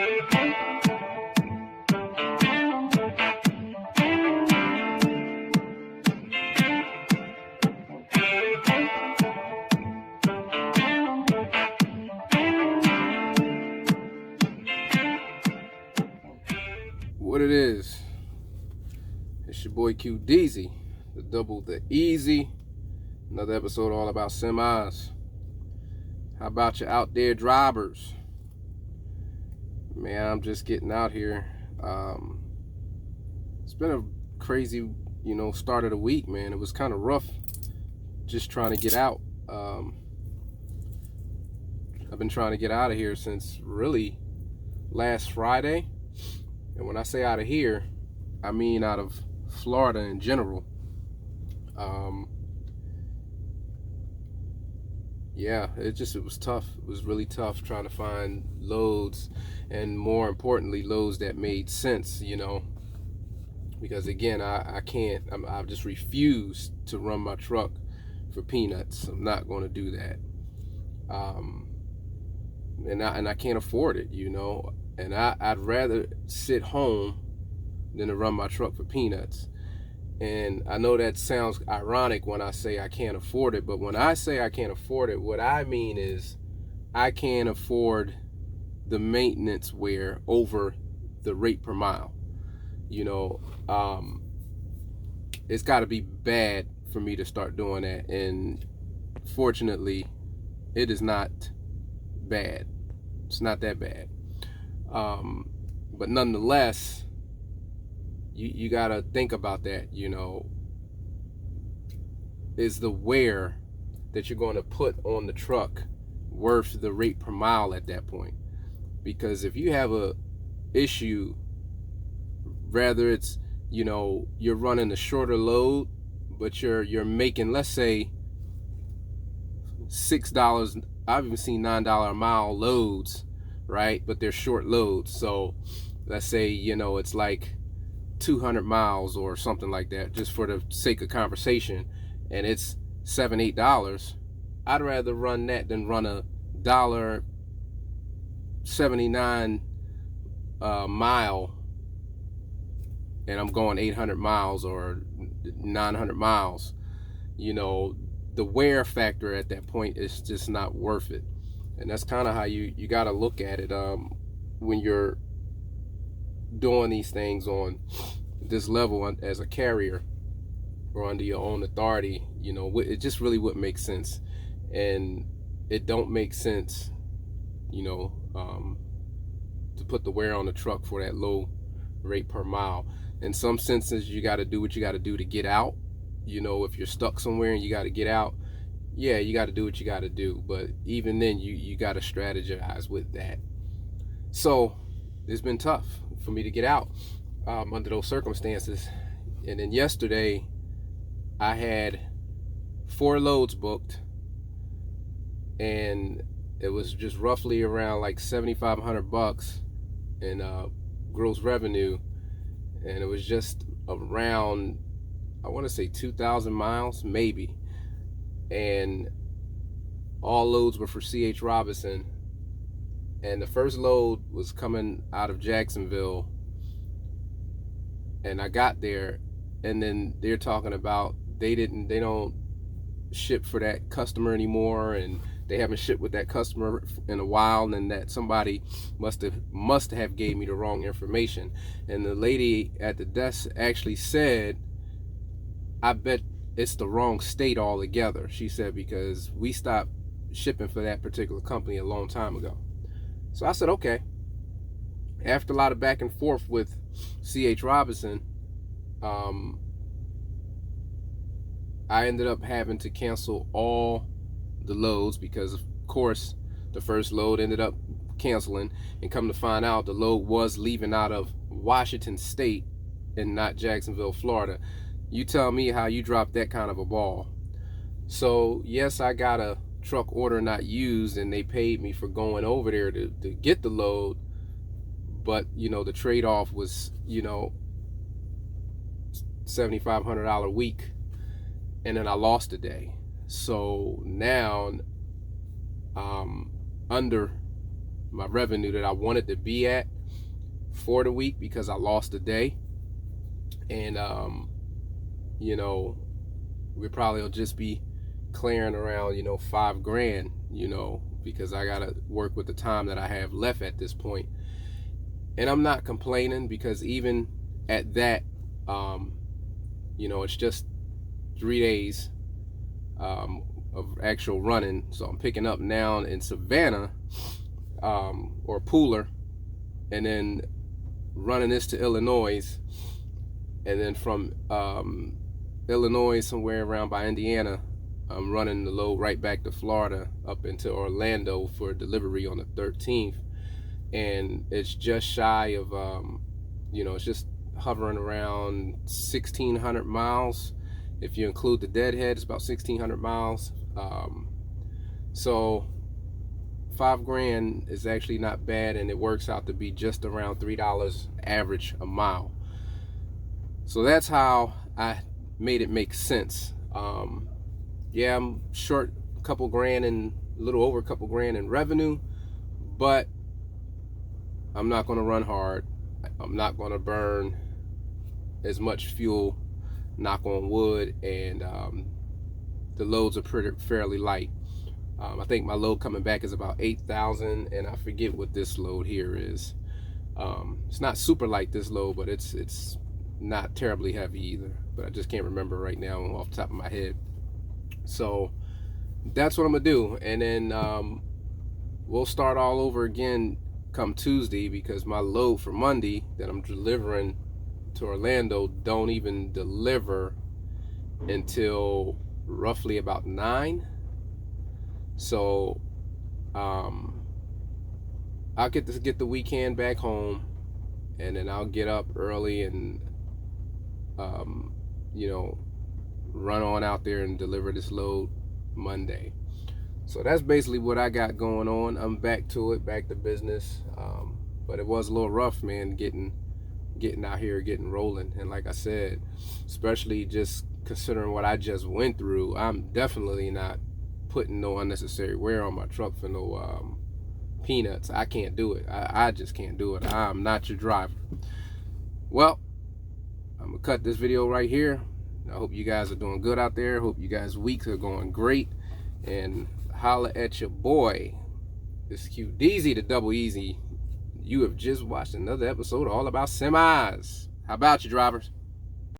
What it is, it's your boy Q Deezy, the double the easy. Another episode all about semis. How about you out there drivers? Man, I'm just getting out here. It's been a crazy, start of the week, man. It was kind of rough just trying to get out. I've been trying to get out of here since really last Friday. And when I say out of here, I mean out of Florida in general. Yeah, it was tough. It was really tough trying to find loads, and more importantly, loads that made sense, because again, I can't, I've just refused to run my truck for peanuts. I'm not going to do that. And I can't afford it, and I'd rather sit home than to run my truck for peanuts. And I know that sounds ironic when I say I can't afford it, but when I say I can't afford it, what I mean is I can't afford the maintenance wear over the rate per mile. It's got to be bad for me to start doing that, and fortunately, it is not bad. It's not that bad. But nonetheless, you got to think about that, is the wear that you're going to put on the truck worth the rate per mile at that point? Because if you have a issue, rather it's, you're running a shorter load, but you're making, let's say, $6, I've even seen $9 a mile loads, right? But they're short loads. So let's say, it's like 200 miles or something like that, just for the sake of conversation, and it's $7-8. I'd rather run that than run a $1.79 mile, and I'm going 800 miles or 900 miles. The wear factor at that point is just not worth it. And that's kind of how you got to look at it when you're doing these things on this level as a carrier or under your own authority. It just really wouldn't make sense, and it don't make sense to put the wear on the truck for that low rate per mile. In some senses, you got to do what you got to do to get out. If you're stuck somewhere and you got to get out, yeah, you got to do what you got to do. But even then, you got to strategize with that. So it's been tough for me to get out under those circumstances. And then yesterday, I had 4 loads booked, and it was just roughly around like $7,500 in gross revenue, and it was just around, I want to say 2,000 miles maybe, and all loads were for C.H. Robinson. And the first load was coming out of Jacksonville, and I got there, and then they're talking about they don't ship for that customer anymore, and they haven't shipped with that customer in a while, and that somebody must have gave me the wrong information. And the lady at the desk actually said, I bet it's the wrong state altogether. She said, because we stopped shipping for that particular company a long time ago. So I said, okay. After a lot of back and forth with C.H. Robinson, I ended up having to cancel all the loads, because of course the first load ended up canceling, and come to find out the load was leaving out of Washington State and not Jacksonville, Florida. You tell me how you dropped that kind of a ball. So yes, I got a truck order not used, and they paid me for going over there to get the load, but the trade-off was $7,500 a week, and then I lost a day. So now under my revenue that I wanted to be at for the week because I lost a day. And you know, we probably will just be clearing around, you know, $5,000, you know, because I gotta work with the time that I have left at this point. And I'm not complaining, because even at that, you know, it's just 3 days of actual running. So I'm picking up now in Savannah or Pooler, and then running this to Illinois, and then from Illinois somewhere around by Indiana, I'm running the load right back to Florida up into Orlando for delivery on the 13th. And it's just shy of you know, it's just hovering around 1,600 miles. If you include the deadhead, it's about 1,600 miles. So $5,000 is actually not bad, and it works out to be just around $3 average a mile. So that's how I made it make sense. Yeah, I'm short a couple grand and a little over a couple grand in revenue, but I'm not going to run hard. I'm not going to burn as much fuel, knock on wood, and the loads are fairly light. I think my load coming back is about 8,000, and I forget what this load here is. It's not super light, this load, but it's not terribly heavy either. But I just can't remember right now off the top of my head. So that's what I'm gonna do, and then we'll start all over again come Tuesday, because my load for Monday that I'm delivering to Orlando don't even deliver until roughly about 9. So I'll get the weekend back home, and then I'll get up early and you know, run on out there and deliver this load Monday. So that's basically what I got going on. I'm back to it, back to business. But it was a little rough, man, getting out here, getting rolling. And like I said, especially just considering what I just went through, I'm definitely not putting no unnecessary wear on my truck for no peanuts. I can't do it. I just can't do it. I'm not your driver. Well, I'm gonna cut this video right here. I hope you guys are doing good out there. Hope you guys' weeks are going great. And holla at your boy. It's QDeezy, the Double Easy. You have just watched another episode all about semis. How about you, drivers?